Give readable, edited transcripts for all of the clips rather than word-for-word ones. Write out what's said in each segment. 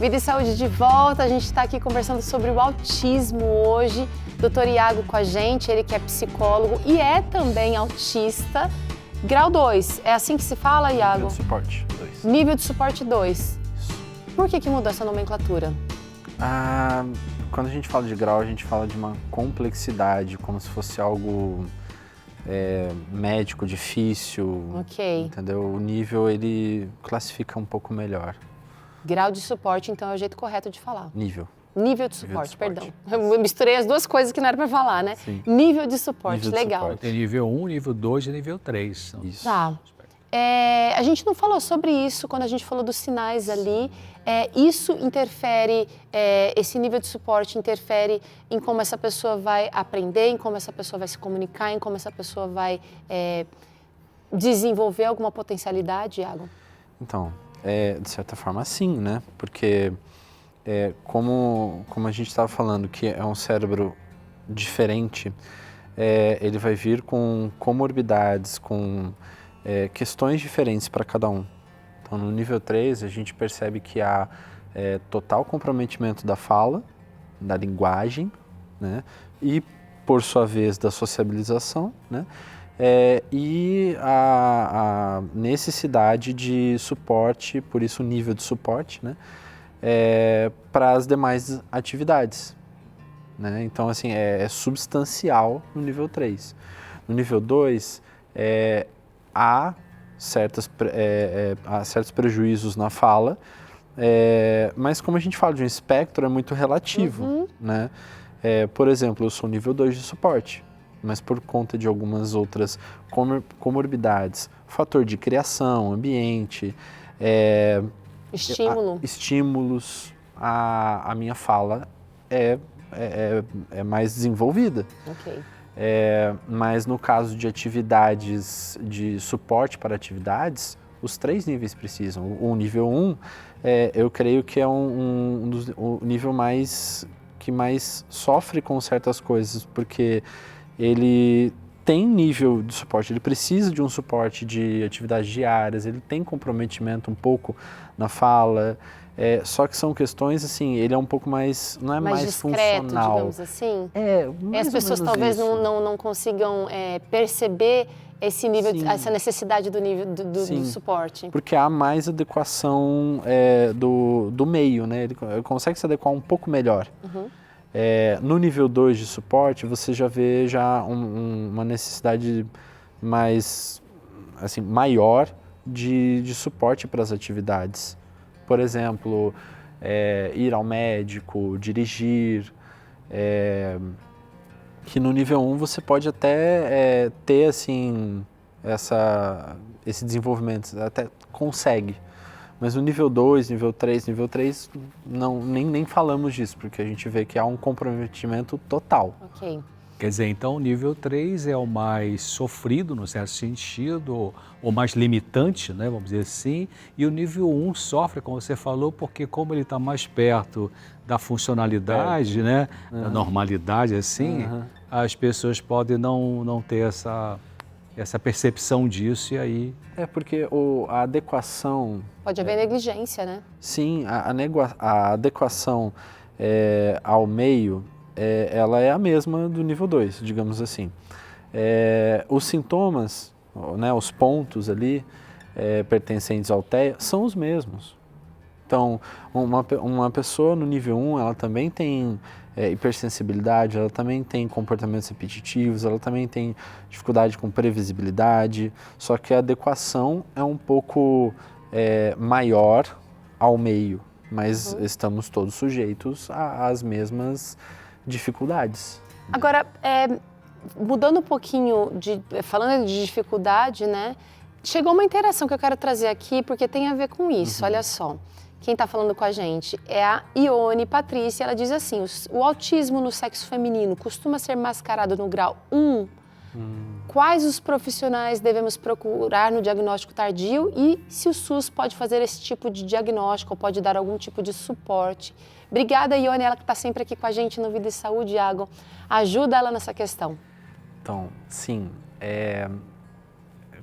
Vida e Saúde de volta, a gente está aqui conversando sobre o autismo hoje. Dr. Iago com a gente, ele que é psicólogo e é também autista. Grau 2, é assim que se fala, Iago? Nível de suporte 2. Nível de suporte 2. Isso. Por que mudou essa nomenclatura? Quando a gente fala de grau, a gente fala de uma complexidade, como se fosse algo médico, difícil. Ok. Entendeu? O nível, ele classifica um pouco melhor. Grau de suporte, então, é o jeito correto de falar. Nível. Nível de suporte, perdão. Eu misturei as duas coisas que não era para falar, né? Sim. Nível de suporte, Nível de legal. suporte. Tem nível 1, nível 2 e nível 3. Isso. Tá. A gente não falou sobre isso quando a gente falou dos sinais ali. Isso interfere, esse nível de suporte interfere em como essa pessoa vai aprender, em como essa pessoa vai se comunicar, em como essa pessoa vai desenvolver alguma potencialidade, Iago? Então, de certa forma sim, né? Porque como a gente estava falando que é um cérebro diferente, ele vai vir com comorbidades, com questões diferentes para cada um. Então, no nível 3, a gente percebe que há total comprometimento da fala, da linguagem, né? E, por sua vez, da sociabilização, né? E a necessidade de suporte, por isso o nível de suporte, né? Para as demais atividades, né? Então, assim, é substancial no nível 3. No nível 2, há certos prejuízos na fala, mas como a gente fala de um espectro, é muito relativo, né? Por exemplo, eu sou nível 2 de suporte, mas por conta de algumas outras comorbidades, fator de criação, ambiente, estímulos, a minha fala é mais desenvolvida. Ok. Mas no caso de atividades, de suporte para atividades, os 3 níveis precisam. O nível 1, eu creio que é o nível que mais sofre com certas coisas, porque ele tem nível de suporte, ele precisa de um suporte de atividades diárias, ele tem comprometimento um pouco na fala, só que são questões, assim, ele é um pouco mais, não é mais discreto, funcional. Digamos assim? Mais as ou pessoas menos talvez isso. não consigam perceber esse nível, Sim. essa necessidade do nível do suporte. Porque há mais adequação do meio, né? Ele consegue se adequar um pouco melhor. No nível 2 de suporte, você já vê uma necessidade mais, assim, maior de suporte para as atividades. Por exemplo, ir ao médico, dirigir, que no nível 1 você pode até ter, assim, esse desenvolvimento, até consegue. Mas no nível 2, nível 3, nem falamos disso, porque a gente vê que há um comprometimento total. Ok. Quer dizer, então o nível 3 é o mais sofrido, no certo sentido, ou mais limitante, né, vamos dizer assim, e o nível 1 sofre, como você falou, porque como ele está mais perto da funcionalidade, né, da normalidade, assim, as pessoas podem não ter essa percepção disso e aí... Porque a adequação... Pode haver negligência, né? Sim, a adequação ao meio... ela é a mesma do nível 2, digamos assim. Os sintomas, né, os pontos ali pertencentes ao TEA são os mesmos. Então, uma pessoa no nível 1, ela também tem hipersensibilidade, ela também tem comportamentos repetitivos, ela também tem dificuldade com previsibilidade, só que a adequação é um pouco maior ao meio, mas estamos todos sujeitos às mesmas dificuldades. Agora, mudando um pouquinho, falando de dificuldade, né? Chegou uma interação que eu quero trazer aqui, porque tem a ver com isso, olha só. Quem está falando com a gente é a Ione Patrícia, ela diz assim, o autismo no sexo feminino costuma ser mascarado no grau 1? Quais os profissionais devemos procurar no diagnóstico tardio e se o SUS pode fazer esse tipo de diagnóstico ou pode dar algum tipo de suporte? Obrigada, Ione, ela que está sempre aqui com a gente no Vida e Saúde, Iago. Ajuda ela nessa questão. Então, sim,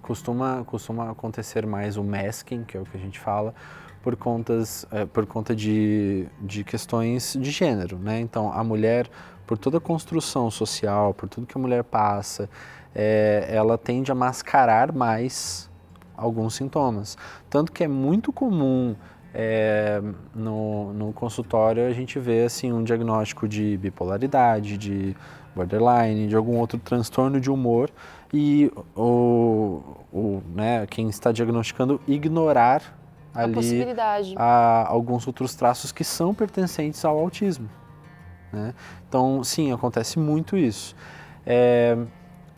costuma acontecer mais o masking, que é o que a gente fala, por conta de questões de gênero, né? Então, a mulher, por toda a construção social, por tudo que a mulher passa, ela tende a mascarar mais alguns sintomas. Tanto que é muito comum no consultório a gente vê assim, um diagnóstico de bipolaridade, de borderline, de algum outro transtorno de humor e quem está diagnosticando ignorar ali possibilidade. Alguns outros traços que são pertencentes ao autismo, né? Então, sim, acontece muito isso.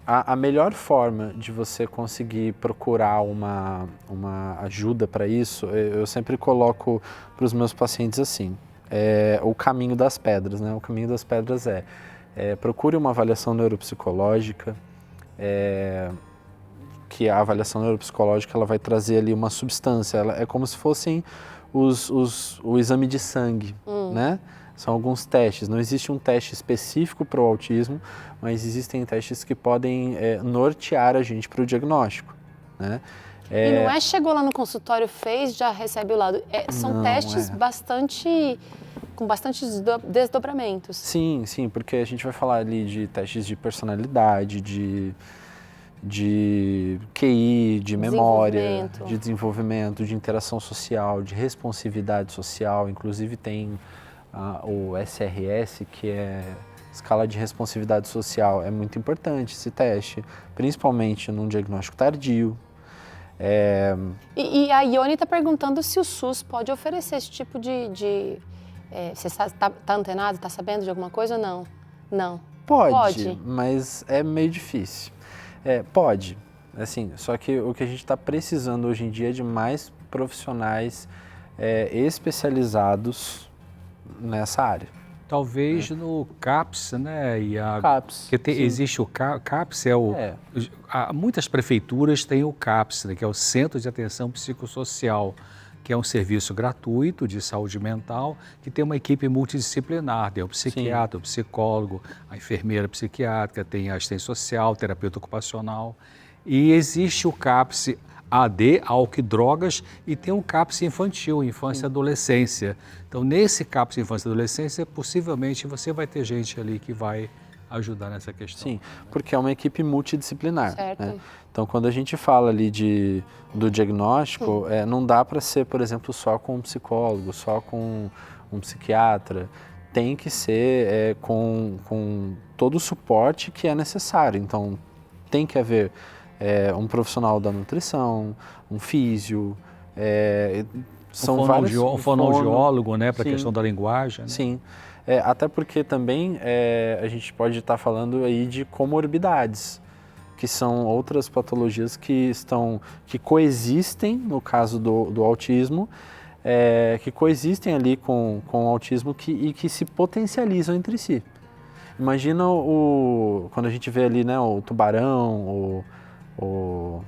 A melhor forma de você conseguir procurar uma ajuda para isso, eu sempre coloco para os meus pacientes assim, o caminho das pedras, né? O caminho das pedras procure uma avaliação neuropsicológica, que a avaliação neuropsicológica ela vai trazer ali uma substância, é como se fossem o exame de sangue, né? São alguns testes, não existe um teste específico para o autismo, mas existem testes que podem nortear a gente para o diagnóstico, né? E não chegou lá no consultório, fez, já recebe o laudo. São testes com bastante desdobramentos. Sim, sim, porque a gente vai falar ali de testes de personalidade, de QI, de memória, de desenvolvimento, de interação social, de responsividade social. Inclusive tem o SRS, que é escala de responsividade social. É muito importante esse teste, principalmente num diagnóstico tardio. E a Ione está perguntando se o SUS pode oferecer esse tipo você está antenado, está sabendo de alguma coisa ou não? Não. Pode, mas é meio difícil. Pode, assim, só que o que a gente está precisando hoje em dia é de mais profissionais especializados nessa área. Talvez no CAPS, né, Iago? CAPS, porque existe o CAPS, muitas prefeituras têm o CAPS, né, que é o Centro de Atenção Psicossocial, que é um serviço gratuito de saúde mental, que tem uma equipe multidisciplinar, tem o psiquiatra, o psicólogo, a enfermeira psiquiátrica, tem a assistente social, terapeuta ocupacional. E existe o CAPS AD, álcool e drogas, e tem um CAPS infantil, infância e adolescência. Então, nesse CAPS infância e adolescência, possivelmente você vai ter gente ali que vai ajudar nessa questão. Sim, porque é uma equipe multidisciplinar. Certo. Né? Então, quando a gente fala ali do diagnóstico, não dá para ser, por exemplo, só com um psicólogo, só com um psiquiatra. Tem que ser com todo o suporte que é necessário. Então, tem que haver um profissional da nutrição, um físio, são vários... Um fonoaudiólogo, né, para a questão da linguagem. Né? Sim. Até porque também a gente pode estar falando aí de comorbidades, que são outras patologias que coexistem, no caso do autismo, que coexistem ali com o autismo e que se potencializam entre si. Imagina quando a gente vê ali, né, o tubarão, o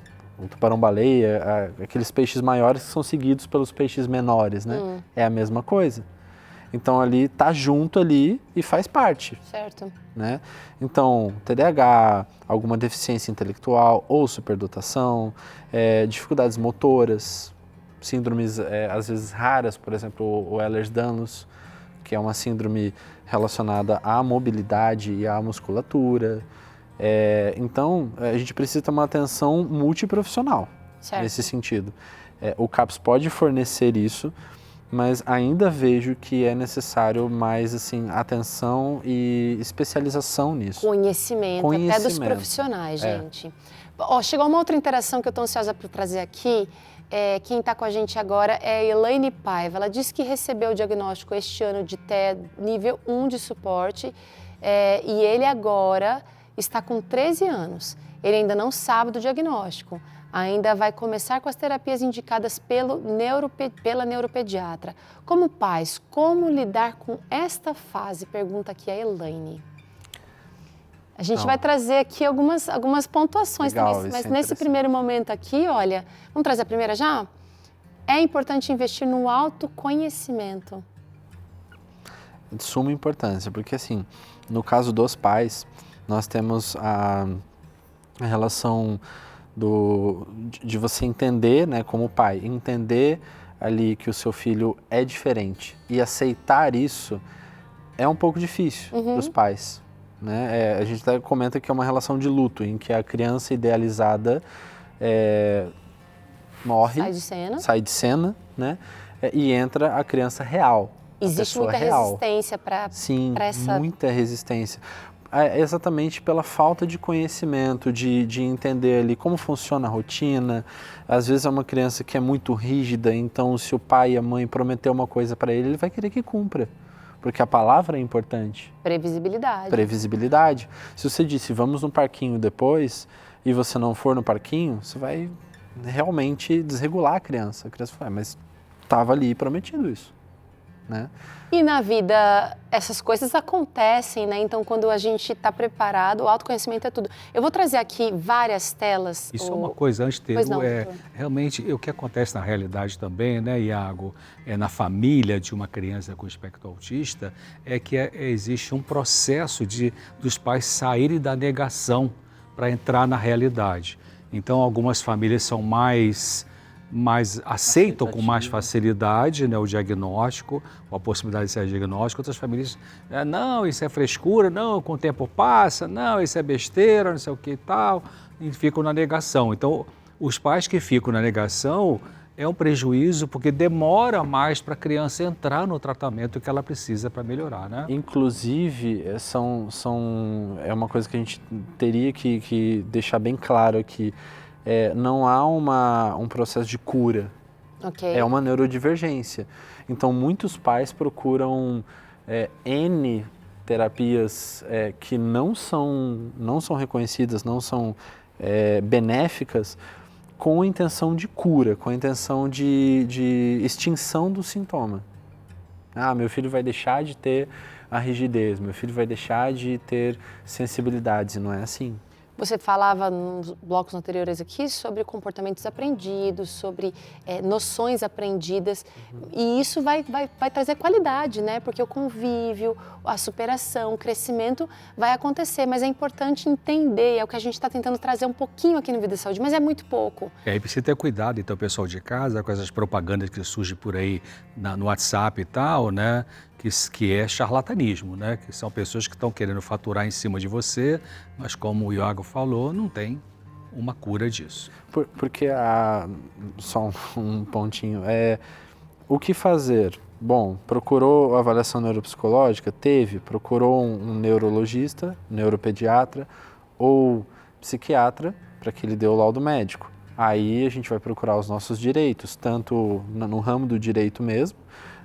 tubarão-baleia, aqueles peixes maiores que são seguidos pelos peixes menores, né? É a mesma coisa. Então, ali, tá junto ali e faz parte. Certo. Né? Então, TDAH, alguma deficiência intelectual ou superdotação, dificuldades motoras, síndromes, às vezes, raras, por exemplo, o Ehlers-Danlos, que é uma síndrome relacionada à mobilidade e à musculatura. Então, a gente precisa ter uma atenção multiprofissional nesse sentido. O CAPS pode fornecer isso, mas ainda vejo que é necessário mais assim, atenção e especialização nisso. Conhecimento, até dos profissionais, gente. Chegou uma outra interação que eu estou ansiosa para trazer aqui. Quem está com a gente agora é a Elaine Paiva. Ela disse que recebeu o diagnóstico este ano de TEA nível 1 de suporte e ele agora está com 13 anos. Ele ainda não sabe do diagnóstico. Ainda vai começar com as terapias indicadas pela neuropediatra. Como pais, como lidar com esta fase? Pergunta aqui a Elaine. A gente vai trazer aqui algumas pontuações também, mas nesse primeiro momento aqui, olha, vamos trazer a primeira já? É importante investir no autoconhecimento. De suma importância, porque assim, no caso dos pais, nós temos a relação de você entender, né, como pai, entender ali que o seu filho é diferente. E aceitar isso é um pouco difícil para os pais, né? A gente até comenta que é uma relação de luto, em que a criança idealizada morre, sai de cena, né? E entra a criança real. Existe muita resistência para essa... muita resistência. Exatamente pela falta de conhecimento, de entender ali como funciona a rotina. Às vezes é uma criança que é muito rígida, então se o pai e a mãe prometer uma coisa para ele, ele vai querer que cumpra. Porque a palavra é importante. Previsibilidade. Previsibilidade. Se você disse, vamos no parquinho depois, e você não for no parquinho, você vai realmente desregular a criança. A criança fala, mas estava ali prometido isso, né? E na vida, essas coisas acontecem, né? Então, quando a gente está preparado, o autoconhecimento é tudo. Eu vou trazer aqui várias telas. Isso é uma coisa, antes de realmente o que acontece na realidade também, né, Iago, na família de uma criança com espectro autista, é que existe um processo dos pais saírem da negação para entrar na realidade. Então, algumas famílias são mais aceitam com mais facilidade, né, o diagnóstico, ou a possibilidade de ser diagnóstico. Outras famílias, não, isso é frescura, não, com o tempo passa, não, isso é besteira, não sei o que e tal, e ficam na negação. Então, os pais que ficam na negação é um prejuízo porque demora mais para a criança entrar no tratamento que ela precisa para melhorar, né? Inclusive, é uma coisa que a gente teria que deixar bem claro aqui. Não há um processo de cura, é uma neurodivergência. Então, muitos pais procuram N terapias que não são reconhecidas, não são benéficas, com a intenção de cura, com a intenção de extinção do sintoma. Meu filho vai deixar de ter a rigidez, meu filho vai deixar de ter sensibilidades, e não é assim. Você falava nos blocos anteriores aqui sobre comportamentos aprendidos, sobre noções aprendidas, e isso vai trazer qualidade, né? Porque o convívio, a superação, o crescimento vai acontecer, mas é importante entender, é o que a gente está tentando trazer um pouquinho aqui no Vida e Saúde, mas é muito pouco. E precisa ter cuidado, então, pessoal de casa, com essas propagandas que surgem por aí no WhatsApp e tal, né? Que é charlatanismo, né? Que são pessoas que estão querendo faturar em cima de você, mas como o Iago falou, não tem uma cura disso. Porque, só um pontinho, o que fazer? Bom, procurou avaliação neuropsicológica? Procurou um neurologista, neuropediatra ou psiquiatra para que ele dê o laudo médico. Aí a gente vai procurar os nossos direitos, tanto no ramo do direito mesmo,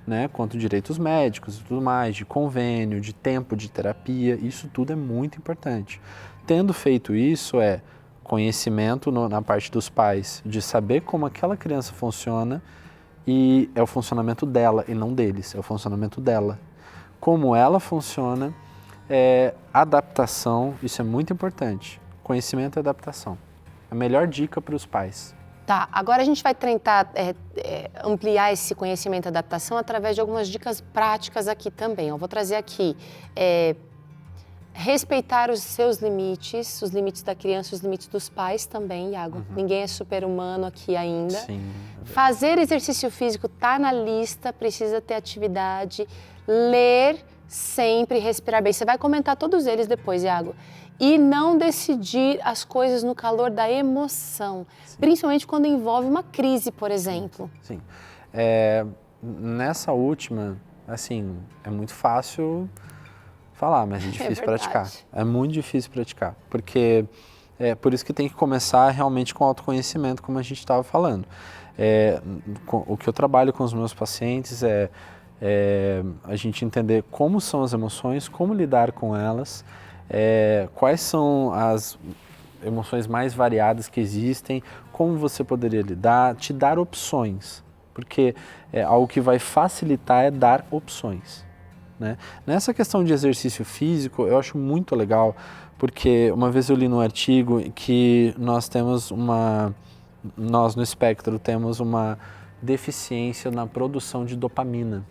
né, quanto direitos médicos e tudo mais, de convênio, de tempo de terapia, isso tudo é muito importante. Tendo feito isso, conhecimento na parte dos pais, de saber como aquela criança funciona, e é o funcionamento dela e não deles, é o funcionamento dela. Como ela funciona, adaptação, isso é muito importante. Conhecimento e adaptação. A melhor dica para os pais. Tá, agora a gente vai tentar ampliar esse conhecimento e adaptação através de algumas dicas práticas aqui também. Eu vou trazer aqui, respeitar os seus limites, os limites da criança, os limites dos pais também, Iago. Ninguém é super-humano aqui ainda. Sim. Fazer exercício físico tá na lista, precisa ter atividade. Ler sempre, respirar bem. Você vai comentar todos eles depois, Iago. E não decidir as coisas no calor da emoção, principalmente quando envolve uma crise, por exemplo. Sim. Nessa última, assim, é muito fácil falar, mas é difícil praticar. É muito difícil praticar, porque por isso que tem que começar realmente com autoconhecimento, como a gente estava falando. O que eu trabalho com os meus pacientes é a gente entender como são as emoções, como lidar com elas, quais são as emoções mais variadas que existem, como você poderia lidar, te dar opções, porque algo que vai facilitar é dar opções, né? Nessa questão de exercício físico, eu acho muito legal, porque uma vez eu li num artigo que nós no espectro temos uma deficiência na produção de dopamina.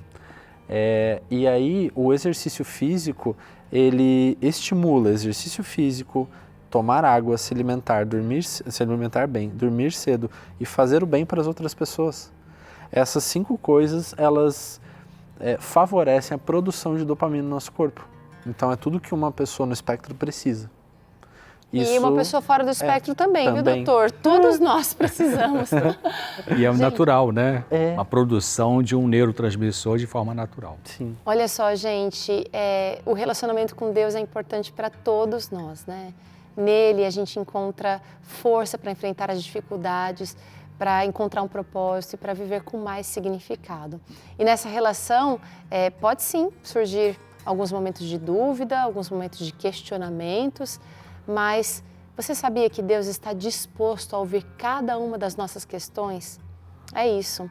E aí o exercício físico, ele estimula exercício físico, tomar água, se alimentar bem, dormir cedo e fazer o bem para as outras pessoas. essas 5 coisas, elas favorecem a produção de dopamina no nosso corpo. Então é tudo que uma pessoa no espectro precisa. E uma pessoa fora do espectro também, viu, doutor? Todos nós precisamos. E é natural, né? É. Uma produção de um neurotransmissor de forma natural. Sim. Olha só, gente, o relacionamento com Deus é importante para todos nós, né? Nele a gente encontra força para enfrentar as dificuldades, para encontrar um propósito e para viver com mais significado. E nessa relação pode sim surgir alguns momentos de dúvida, alguns momentos de questionamentos, mas você sabia que Deus está disposto a ouvir cada uma das nossas questões? É isso.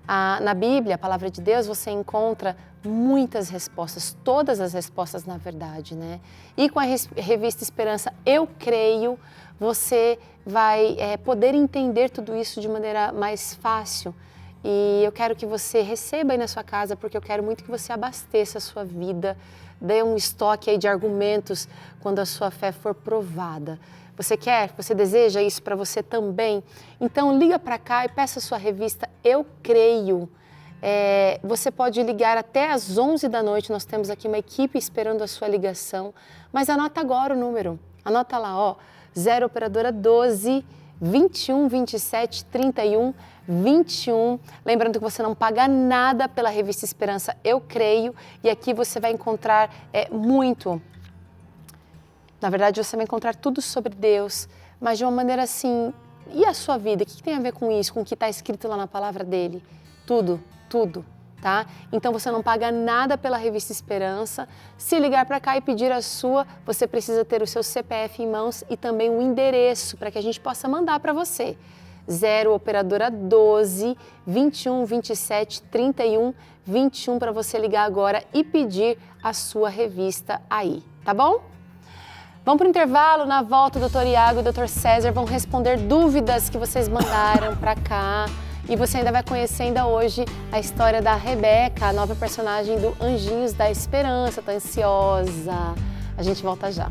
Na Bíblia, a palavra de Deus, você encontra muitas respostas, todas as respostas na verdade, né? E com a revista Esperança, eu creio, você vai poder entender tudo isso de maneira mais fácil. E eu quero que você receba aí na sua casa, porque eu quero muito que você abasteça a sua vida, dê um estoque aí de argumentos quando a sua fé for provada. Você quer? Você deseja isso para você também? Então liga para cá e peça a sua revista Eu Creio. Você pode ligar até às 11 da noite, nós temos aqui uma equipe esperando a sua ligação, mas anota agora o número, anota lá, ó, 0 operadora 12 21 27 31 21. Lembrando que você não paga nada pela revista Esperança Eu Creio, e aqui você vai encontrar muito. Na verdade, você vai encontrar tudo sobre Deus, mas de uma maneira assim, e a sua vida? O que tem a ver com isso, com o que está escrito lá na palavra dele? Tudo, tudo, tá? Então você não paga nada pela revista Esperança. Se ligar para cá e pedir a sua, você precisa ter o seu CPF em mãos e também um endereço para que a gente possa mandar para você. 0 operadora 12 21 27 31 21 para você ligar agora e pedir a sua revista aí, tá bom? Vamos para o intervalo, na volta o Dr. Iago e o Dr. César vão responder dúvidas que vocês mandaram para cá. E você ainda vai conhecer ainda hoje a história da Rebeca, a nova personagem do Anjinhos da Esperança. Tá ansiosa? A gente volta já.